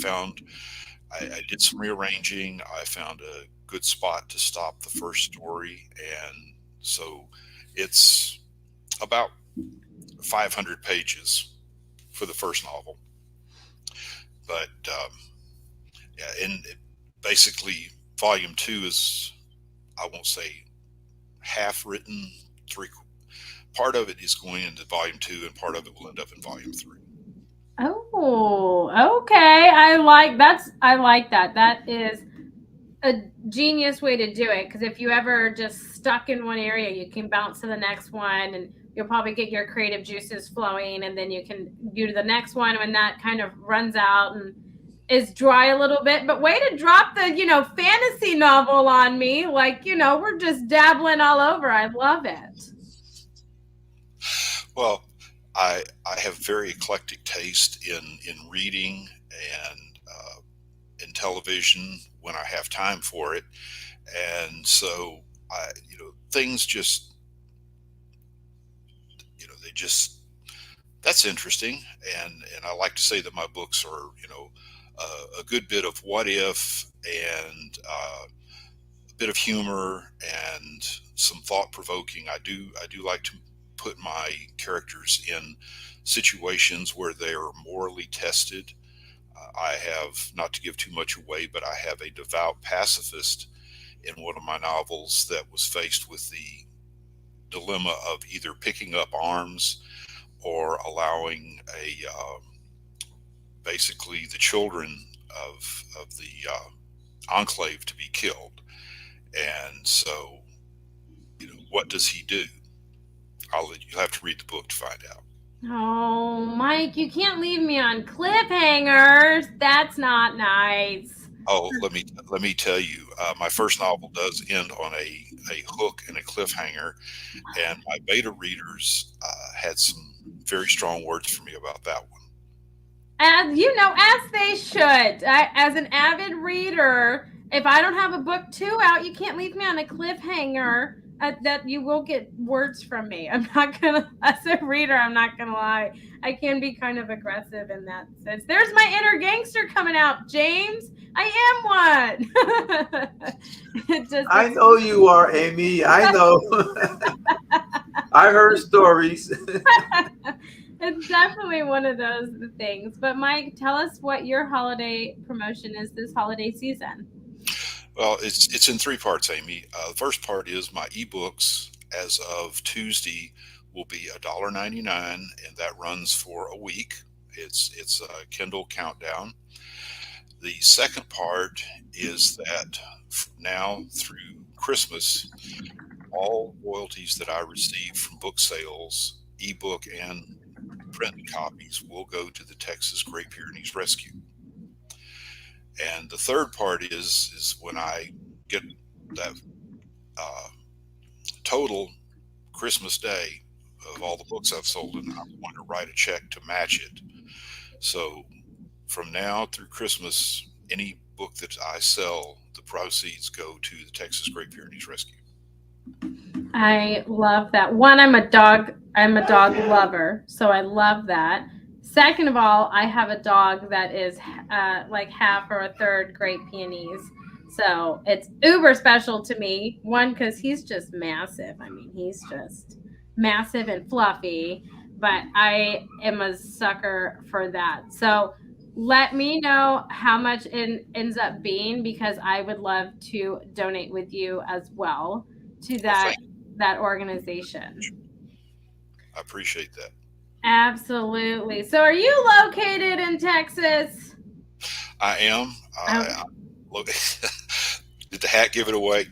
did some rearranging. I found a good spot to stop the first story. And so it's about 500 pages for the first novel. But yeah, and basically, volume 2 is, I won't say half written, part of it is going into volume 2 and part of it will end up in volume 3. Oh, okay. I like that. That is a genius way to do it, because if you ever just stuck in one area, you can bounce to the next one and you'll probably get your creative juices flowing, and then you can do the next one when that kind of runs out and is dry a little bit. But way to drop the, fantasy novel on me. Like, we're just dabbling all over. I love it. Well, I have very eclectic taste in reading and in television when I have time for it, and so things just they just that's interesting, and I like to say that my books are a good bit of what if and a bit of humor and some thought provoking. I do like to put my characters in situations where they are morally tested. I have, not to give too much away, but I have a devout pacifist in one of my novels that was faced with the dilemma of either picking up arms or allowing basically the children of the enclave to be killed. And so, what does he do? You'll have to read the book to find out. Oh, Mike, you can't leave me on cliffhangers. That's not nice. Oh, let me tell you, my first novel does end on a hook and a cliffhanger, and my beta readers had some very strong words for me about that one. As they should. As an avid reader, if I don't have a book 2 out, you can't leave me on a cliffhanger. That you will get words from me. I'm not gonna, as a reader, I'm not gonna lie. I can be kind of aggressive in that sense. There's my inner gangster coming out, James. I am one. I know you are, Amy. I know. I heard stories. It's definitely one of those things. But Mike, tell us what your holiday promotion is this holiday season. Well, it's in 3 parts, Amy. The first part is my ebooks as of Tuesday will be $1.99, and that runs for a week. It's a Kindle countdown. The second part is that now through Christmas, all royalties that I receive from book sales, ebook and print copies, will go to the Texas Great Pyrenees Rescue. And the third part is when I get that total Christmas Day of all the books I've sold, and I'm going to write a check to match it. So from now through Christmas, any book that I sell, the proceeds go to the Texas Great Pyrenees Rescue. I love that. One, I'm a dog lover, so I love that. Second of all, I have a dog that is like half or a third Great Pyrenees. So it's uber special to me. One, because he's just massive. I mean, he's just massive and fluffy, but I am a sucker for that. So let me know how much it ends up being, because I would love to donate with you as well to that organization. I appreciate that. Absolutely. So are you located in Texas? I am. Look, did the hat give it away?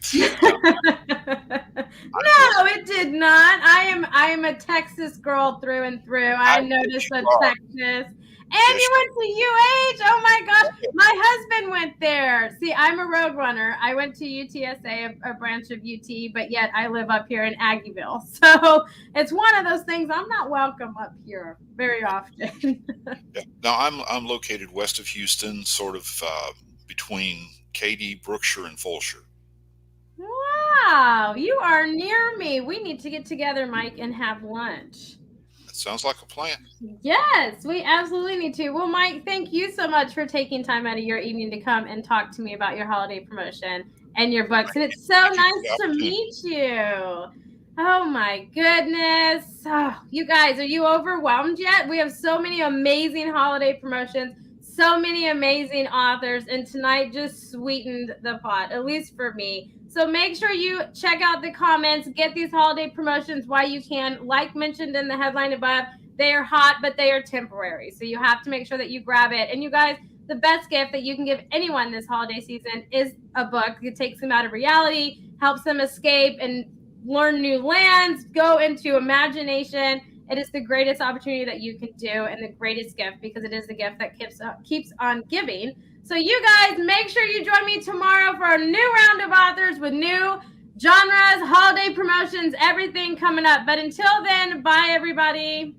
No, it did not. I am a Texas girl through and through. I noticed that Texas. And you went to UH. Oh my gosh. My husband went there. See, I'm a road runner. I went to UTSA, a branch of UT, but yet I live up here in Aggieville. So it's one of those things. I'm not welcome up here very often. Yeah. Now I'm located west of Houston, sort of between Katy, Brookshire, and Fulshire. Wow, you are near me. We need to get together, Mike, and have lunch. That sounds like a plan. Yes, we absolutely need to. Well, Mike, thank you so much for taking time out of your evening to come and talk to me about your holiday promotion and your books. And it's so nice to meet you. Oh my goodness. Oh, you guys, are you overwhelmed yet? We have so many amazing holiday promotions, so many amazing authors, and tonight just sweetened the pot, at least for me. So make sure you check out the comments, get these holiday promotions while you can. Like mentioned in the headline above, they are hot, but they are temporary. So you have to make sure that you grab it. And you guys, the best gift that you can give anyone this holiday season is a book. It takes them out of reality, helps them escape and learn new lands, go into imagination. It is the greatest opportunity that you can do, and the greatest gift, because it is the gift that keeps on giving. So you guys, make sure you join me tomorrow for a new round of authors with new genres, holiday promotions, everything coming up. But until then, bye everybody.